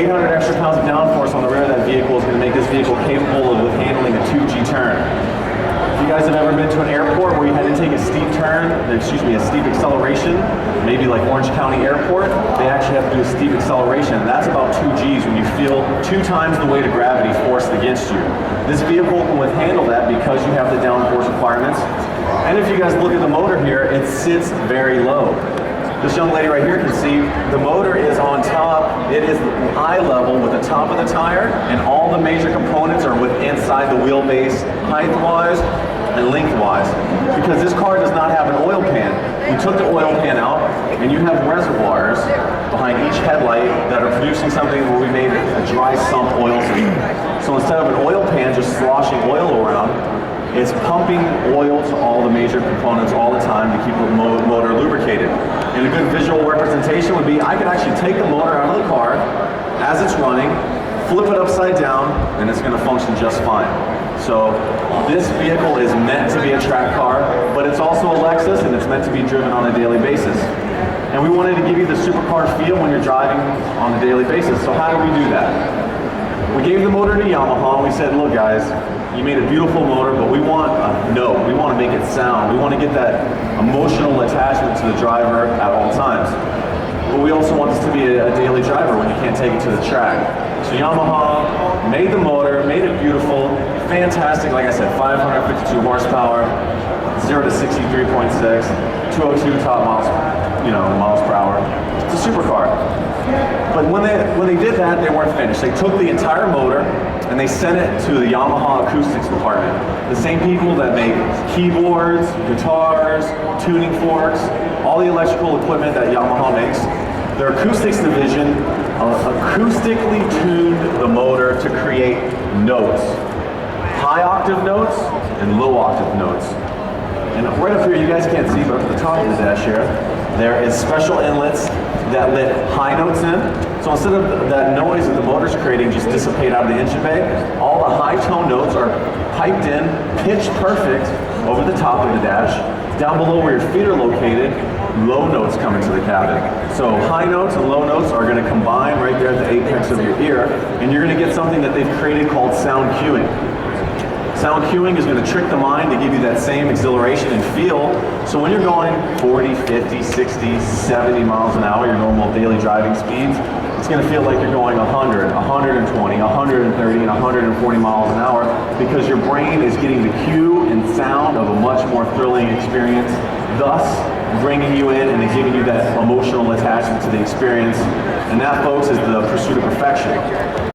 800 extra pounds of downforce on the rear of that vehicle is going to make this vehicle capable of handling a 2G turn. If you guys have ever been to an airport where you had to take a steep turn, a steep acceleration, maybe like Orange County Airport, they actually have to do a steep acceleration. That's about 2Gs when you feel 2 times the weight of gravity forced against you. This vehicle can handle that because you have the downforce requirements. And if you guys look at the motor here, it sits very low. This young lady right here can see the motor is on top. It is eye level with the top of the tire, and all the major components are inside the wheelbase, height-wise and lengthwise. Because this car does not have an oil pan. We took the oil pan out, and you have reservoirs behind each headlight that are producing something where we made a dry sump oil system. So instead of an oil pan just sloshing oil around, it's pumping oil to all the major components all the time to keep the motor lubricated. And a good visual representation would be, I can actually take the motor out of the car as it's running, flip it upside down, and it's going to function just fine. So this vehicle is meant to be a track car, but it's also a Lexus, and it's meant to be driven on a daily basis. And we wanted to give you the supercar feel when you're driving on a daily basis. So how do we do that? We gave the motor to Yamaha, and we said, look guys, you made a beautiful motor, but we want a note. We want to make it sound. We want to get that emotional attachment to the driver at all times. But we also want this to be a daily driver when you can't take it to the track. So Yamaha made the motor, made it beautiful, fantastic. Like I said, 552 horsepower, 0 to 63.6, 202 top miles per hour. It's a supercar. But when they did that, they weren't finished. They took the entire motor and they sent it to the Yamaha acoustics department. The same people that make keyboards, guitars, tuning forks, all the electrical equipment that Yamaha makes. Their acoustics division acoustically tuned the motor to create notes. High octave notes and low octave notes. And right up here, you guys can't see, but up at the top of the dash here, there is special inlets that let high notes in. So instead of that noise that the motor's creating just dissipate out of the engine bay, all the high tone notes are piped in, pitch perfect over the top of the dash. Down below where your feet are located, low notes come into the cabin. So high notes and low notes are going to combine right there at the apex of your ear, and you're going to get something that they've created called sound cueing. Sound cueing is going to trick the mind to give you that same exhilaration and feel. So when you're going 40, 50, 60, 70 miles an hour, your normal daily driving speeds, it's going to feel like you're going 100, 120, 130, and 140 miles an hour because your brain is getting the cue and sound of a much more thrilling experience, thus bringing you in and giving you that emotional attachment to the experience. And that, folks, is the pursuit of perfection.